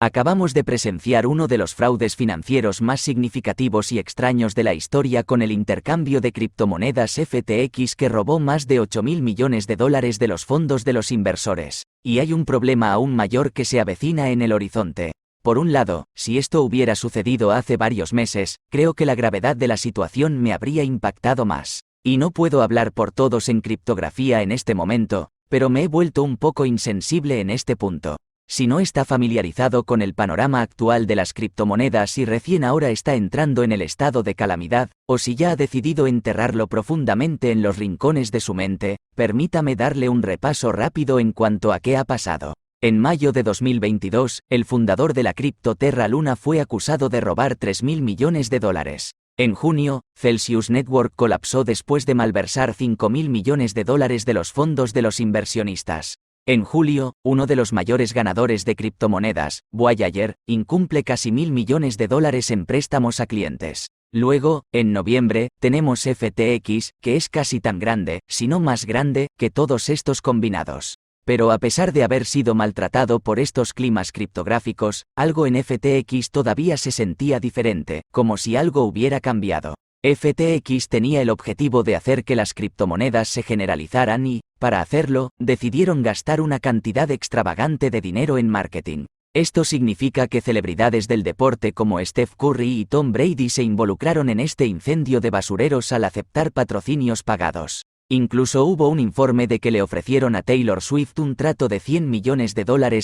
Acabamos de presenciar uno de los fraudes financieros más significativos y extraños de la historia con el intercambio de criptomonedas FTX que robó más de $8.000 millones de los fondos de los inversores. Y hay un problema aún mayor que se avecina en el horizonte. Por un lado, si esto hubiera sucedido hace varios meses, creo que la gravedad de la situación me habría impactado más. Y no puedo hablar por todos en criptografía en este momento, pero me he vuelto un poco insensible en este punto. Si no está familiarizado con el panorama actual de las criptomonedas y recién ahora está entrando en el estado de calamidad, o si ya ha decidido enterrarlo profundamente en los rincones de su mente, permítame darle un repaso rápido en cuanto a qué ha pasado. En mayo de 2022, el fundador de la cripto Terra Luna fue acusado de robar $3.000 millones. En junio, Celsius Network colapsó después de malversar $5.000 millones de los fondos de los inversionistas. En julio, uno de los mayores ganadores de criptomonedas, Voyager, incumple casi $1.000 millones en préstamos a clientes. Luego, en noviembre, tenemos FTX, que es casi tan grande, si no más grande, que todos estos combinados. Pero a pesar de haber sido maltratado por estos climas criptográficos, algo en FTX todavía se sentía diferente, como si algo hubiera cambiado. FTX tenía el objetivo de hacer que las criptomonedas se generalizaran y, para hacerlo, decidieron gastar una cantidad extravagante de dinero en marketing. Esto significa que celebridades del deporte como Steph Curry y Tom Brady se involucraron en este incendio de basureros al aceptar patrocinios pagados. Incluso hubo un informe de que le ofrecieron a Taylor Swift un trato de $100 millones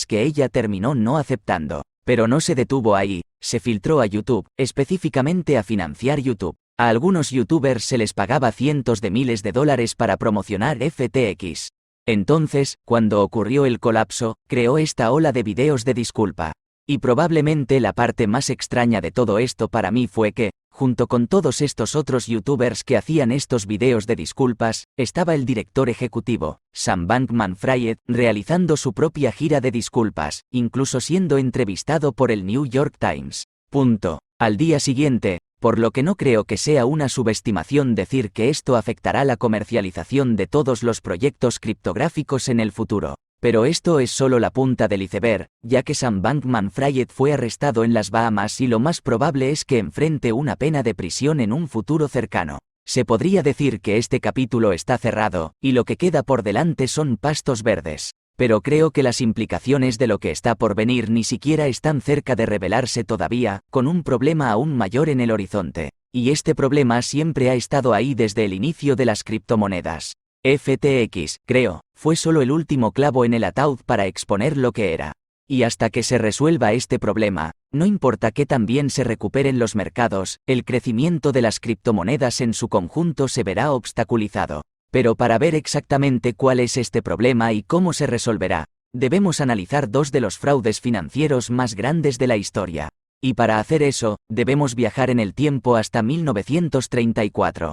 que ella terminó no aceptando. Pero no se detuvo ahí, se filtró a YouTube, específicamente a financiar YouTube. A algunos youtubers se les pagaba cientos de miles de dólares para promocionar FTX. Entonces, cuando ocurrió el colapso, creó esta ola de videos de disculpa. Y probablemente la parte más extraña de todo esto para mí fue que, junto con todos estos otros youtubers que hacían estos videos de disculpas, estaba el director ejecutivo, Sam Bankman-Fried, realizando su propia gira de disculpas, incluso siendo entrevistado por el New York Times. Al día siguiente, por lo que no creo que sea una subestimación decir que esto afectará la comercialización de todos los proyectos criptográficos en el futuro. Pero esto es solo la punta del iceberg, ya que Sam Bankman-Fried fue arrestado en las Bahamas y lo más probable es que enfrente una pena de prisión en un futuro cercano. Se podría decir que este capítulo está cerrado, y lo que queda por delante son pastos verdes. Pero creo que las implicaciones de lo que está por venir ni siquiera están cerca de revelarse todavía, con un problema aún mayor en el horizonte. Y este problema siempre ha estado ahí desde el inicio de las criptomonedas. FTX, creo, fue solo el último clavo en el ataúd para exponer lo que era. Y hasta que se resuelva este problema, no importa que también se recuperen los mercados, el crecimiento de las criptomonedas en su conjunto se verá obstaculizado. Pero para ver exactamente cuál es este problema y cómo se resolverá, debemos analizar dos de los fraudes financieros más grandes de la historia. Y para hacer eso, debemos viajar en el tiempo hasta 1934.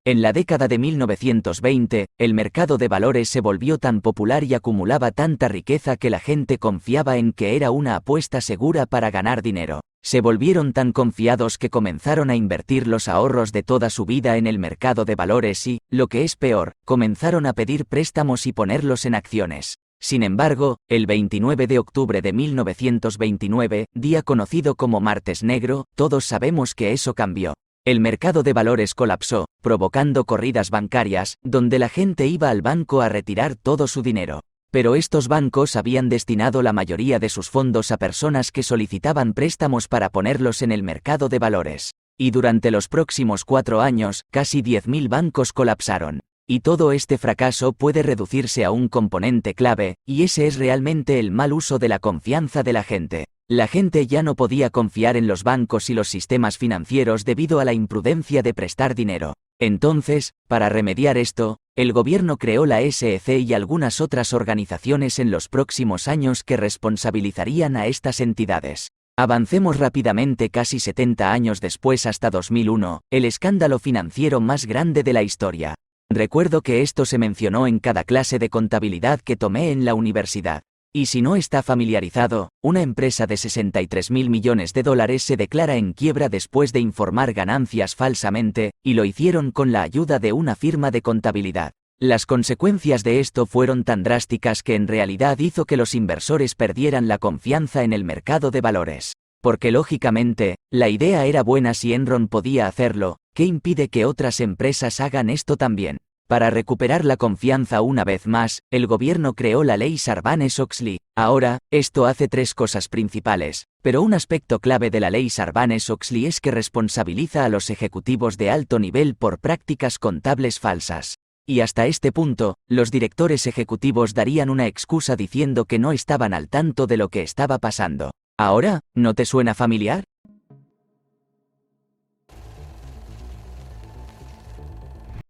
En la década de 1920, el mercado de valores se volvió tan popular y acumulaba tanta riqueza que la gente confiaba en que era una apuesta segura para ganar dinero. Se volvieron tan confiados que comenzaron a invertir los ahorros de toda su vida en el mercado de valores y, lo que es peor, comenzaron a pedir préstamos y ponerlos en acciones. Sin embargo, el 29 de octubre de 1929, día conocido como Martes Negro, todos sabemos que eso cambió. El mercado de valores colapsó, provocando corridas bancarias, donde la gente iba al banco a retirar todo su dinero. Pero estos bancos habían destinado la mayoría de sus fondos a personas que solicitaban préstamos para ponerlos en el mercado de valores. Y durante los próximos 4 años, casi 10.000 bancos colapsaron. Y todo este fracaso puede reducirse a un componente clave, y ese es realmente el mal uso de la confianza de la gente. La gente ya no podía confiar en los bancos y los sistemas financieros debido a la imprudencia de prestar dinero. Entonces, para remediar esto, el gobierno creó la SEC y algunas otras organizaciones en los próximos años que responsabilizarían a estas entidades. Avancemos rápidamente casi 70 años después hasta 2001, el escándalo financiero más grande de la historia. Recuerdo que esto se mencionó en cada clase de contabilidad que tomé en la universidad. Y si no está familiarizado, una empresa de $63.000 millones se declara en quiebra después de informar ganancias falsamente, y lo hicieron con la ayuda de una firma de contabilidad. Las consecuencias de esto fueron tan drásticas que en realidad hizo que los inversores perdieran la confianza en el mercado de valores. Porque lógicamente, la idea era buena si Enron podía hacerlo, ¿qué impide que otras empresas hagan esto también? Para recuperar la confianza una vez más, el gobierno creó la ley Sarbanes-Oxley. Ahora, esto hace tres cosas principales, pero un aspecto clave de la ley Sarbanes-Oxley es que responsabiliza a los ejecutivos de alto nivel por prácticas contables falsas. Y hasta este punto, los directores ejecutivos darían una excusa diciendo que no estaban al tanto de lo que estaba pasando. ¿Ahora, no te suena familiar?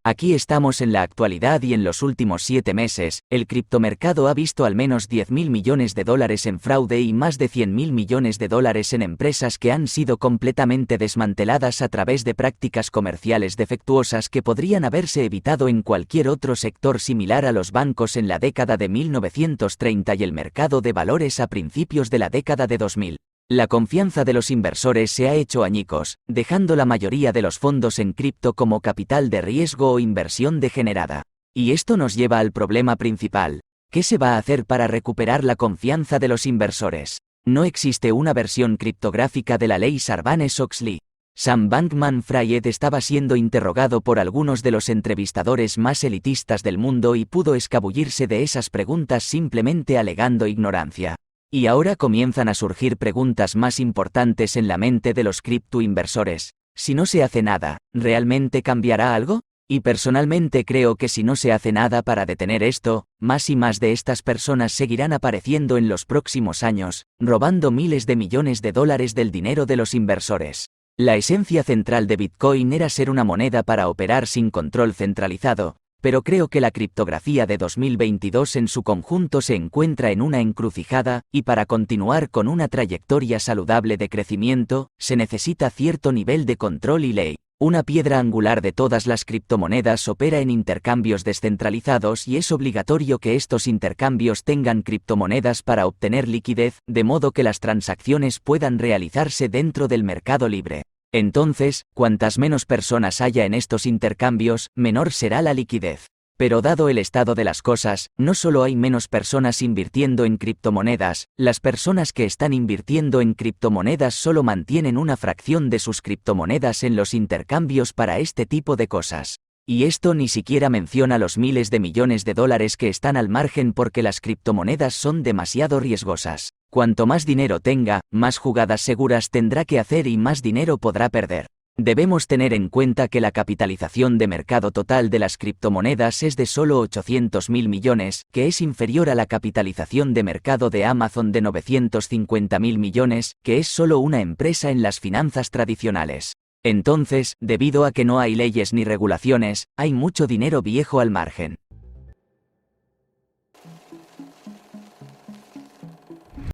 Aquí estamos en la actualidad y en los últimos 7 meses, el criptomercado ha visto al menos $10.000 millones en fraude y más de $100.000 millones en empresas que han sido completamente desmanteladas a través de prácticas comerciales defectuosas que podrían haberse evitado en cualquier otro sector similar a los bancos en la década de 1930 y el mercado de valores a principios de la década de 2000. La confianza de los inversores se ha hecho añicos, dejando la mayoría de los fondos en cripto como capital de riesgo o inversión degenerada. Y esto nos lleva al problema principal. ¿Qué se va a hacer para recuperar la confianza de los inversores? No existe una versión criptográfica de la ley Sarbanes-Oxley. Sam Bankman-Fried estaba siendo interrogado por algunos de los entrevistadores más elitistas del mundo y pudo escabullirse de esas preguntas simplemente alegando ignorancia. Y ahora comienzan a surgir preguntas más importantes en la mente de los criptoinversores. Si no se hace nada, ¿realmente cambiará algo? Y personalmente creo que si no se hace nada para detener esto, más y más de estas personas seguirán apareciendo en los próximos años, robando miles de millones de dólares del dinero de los inversores. La esencia central de Bitcoin era ser una moneda para operar sin control centralizado, pero creo que la criptografía de 2022 en su conjunto se encuentra en una encrucijada, y para continuar con una trayectoria saludable de crecimiento, se necesita cierto nivel de control y ley. Una piedra angular de todas las criptomonedas opera en intercambios descentralizados y es obligatorio que estos intercambios tengan criptomonedas para obtener liquidez, de modo que las transacciones puedan realizarse dentro del mercado libre. Entonces, cuantas menos personas haya en estos intercambios, menor será la liquidez. Pero dado el estado de las cosas, no solo hay menos personas invirtiendo en criptomonedas, las personas que están invirtiendo en criptomonedas solo mantienen una fracción de sus criptomonedas en los intercambios para este tipo de cosas. Y esto ni siquiera menciona los miles de millones de dólares que están al margen porque las criptomonedas son demasiado riesgosas. Cuanto más dinero tenga, más jugadas seguras tendrá que hacer y más dinero podrá perder. Debemos tener en cuenta que la capitalización de mercado total de las criptomonedas es de solo 800.000 millones, que es inferior a la capitalización de mercado de Amazon de 950.000 millones, que es solo una empresa en las finanzas tradicionales. Entonces, debido a que no hay leyes ni regulaciones, hay mucho dinero viejo al margen.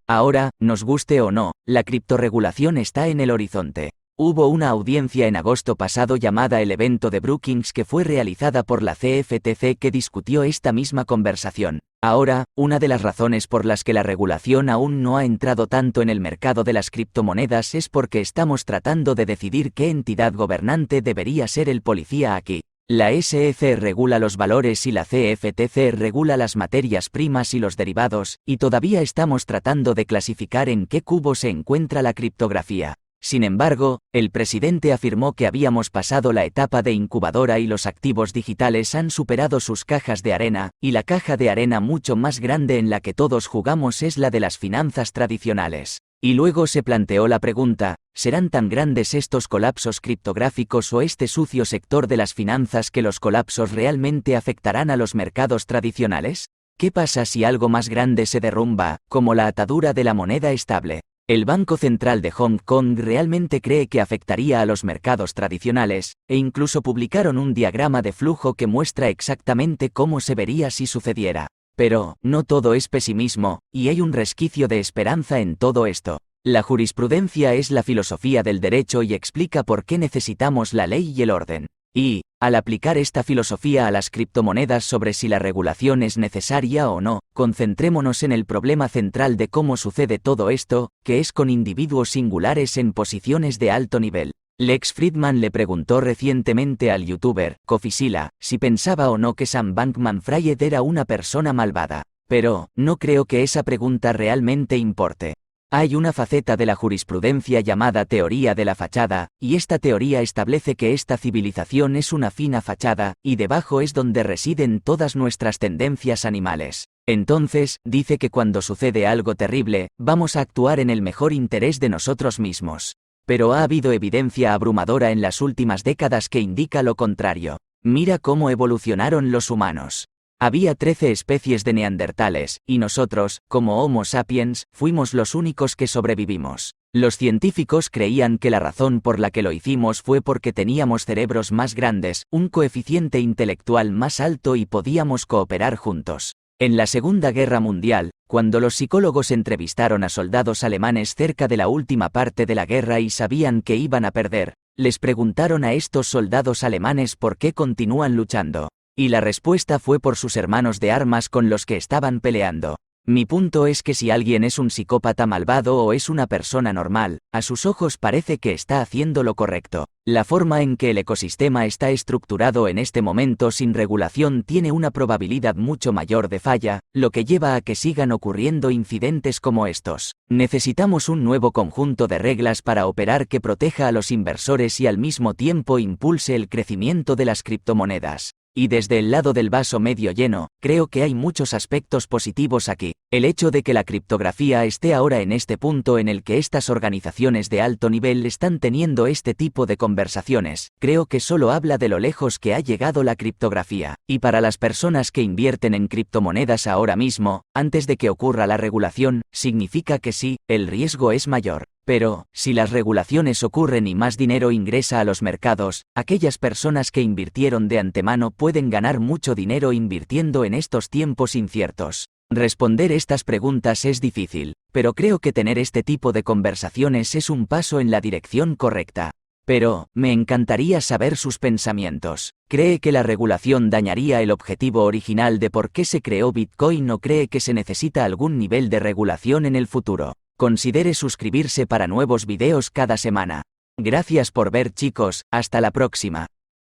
Ahora, nos guste o no, la criptorregulación está en el horizonte. Hubo una audiencia en agosto pasado llamada el evento de Brookings que fue realizada por la CFTC que discutió esta misma conversación. Ahora, una de las razones por las que la regulación aún no ha entrado tanto en el mercado de las criptomonedas es porque estamos tratando de decidir qué entidad gobernante debería ser el policía aquí. La SEC regula los valores y la CFTC regula las materias primas y los derivados, y todavía estamos tratando de clasificar en qué cubo se encuentra la criptografía. Sin embargo, el presidente afirmó que habíamos pasado la etapa de incubadora y los activos digitales han superado sus cajas de arena, y la caja de arena mucho más grande en la que todos jugamos es la de las finanzas tradicionales. Y luego se planteó la pregunta, ¿serán tan grandes estos colapsos criptográficos o este sucio sector de las finanzas que los colapsos realmente afectarán a los mercados tradicionales? ¿Qué pasa si algo más grande se derrumba, como la atadura de la moneda estable? El Banco Central de Hong Kong realmente cree que afectaría a los mercados tradicionales, e incluso publicaron un diagrama de flujo que muestra exactamente cómo se vería si sucediera. Pero, no todo es pesimismo, y hay un resquicio de esperanza en todo esto. La jurisprudencia es la filosofía del derecho y explica por qué necesitamos la ley y el orden. Y, al aplicar esta filosofía a las criptomonedas sobre si la regulación es necesaria o no, concentrémonos en el problema central de cómo sucede todo esto, que es con individuos singulares en posiciones de alto nivel. Lex Fridman le preguntó recientemente al youtuber Cofisila si pensaba o no que Sam Bankman-Fried era una persona malvada. Pero, no creo que esa pregunta realmente importe. Hay una faceta de la jurisprudencia llamada teoría de la fachada, y esta teoría establece que esta civilización es una fina fachada, y debajo es donde residen todas nuestras tendencias animales. Entonces, dice que cuando sucede algo terrible, vamos a actuar en el mejor interés de nosotros mismos. Pero ha habido evidencia abrumadora en las últimas décadas que indica lo contrario. Mira cómo evolucionaron los humanos. Había 13 especies de neandertales, y nosotros, como Homo sapiens, fuimos los únicos que sobrevivimos. Los científicos creían que la razón por la que lo hicimos fue porque teníamos cerebros más grandes, un coeficiente intelectual más alto y podíamos cooperar juntos. En la Segunda Guerra Mundial, cuando los psicólogos entrevistaron a soldados alemanes cerca de la última parte de la guerra y sabían que iban a perder, les preguntaron a estos soldados alemanes por qué continúan luchando. Y la respuesta fue por sus hermanos de armas con los que estaban peleando. Mi punto es que si alguien es un psicópata malvado o es una persona normal, a sus ojos parece que está haciendo lo correcto. La forma en que el ecosistema está estructurado en este momento sin regulación tiene una probabilidad mucho mayor de falla, lo que lleva a que sigan ocurriendo incidentes como estos. Necesitamos un nuevo conjunto de reglas para operar que proteja a los inversores y al mismo tiempo impulse el crecimiento de las criptomonedas. Y desde el lado del vaso medio lleno, creo que hay muchos aspectos positivos aquí. El hecho de que la criptografía esté ahora en este punto en el que estas organizaciones de alto nivel están teniendo este tipo de conversaciones, creo que solo habla de lo lejos que ha llegado la criptografía. Y para las personas que invierten en criptomonedas ahora mismo, antes de que ocurra la regulación, significa que sí, el riesgo es mayor. Pero, si las regulaciones ocurren y más dinero ingresa a los mercados, aquellas personas que invirtieron de antemano pueden ganar mucho dinero invirtiendo en estos tiempos inciertos. Responder estas preguntas es difícil, pero creo que tener este tipo de conversaciones es un paso en la dirección correcta. Pero, me encantaría saber sus pensamientos. ¿Cree que la regulación dañaría el objetivo original de por qué se creó Bitcoin o cree que se necesita algún nivel de regulación en el futuro? Considere suscribirse para nuevos videos cada semana. Gracias por ver chicos, hasta la próxima.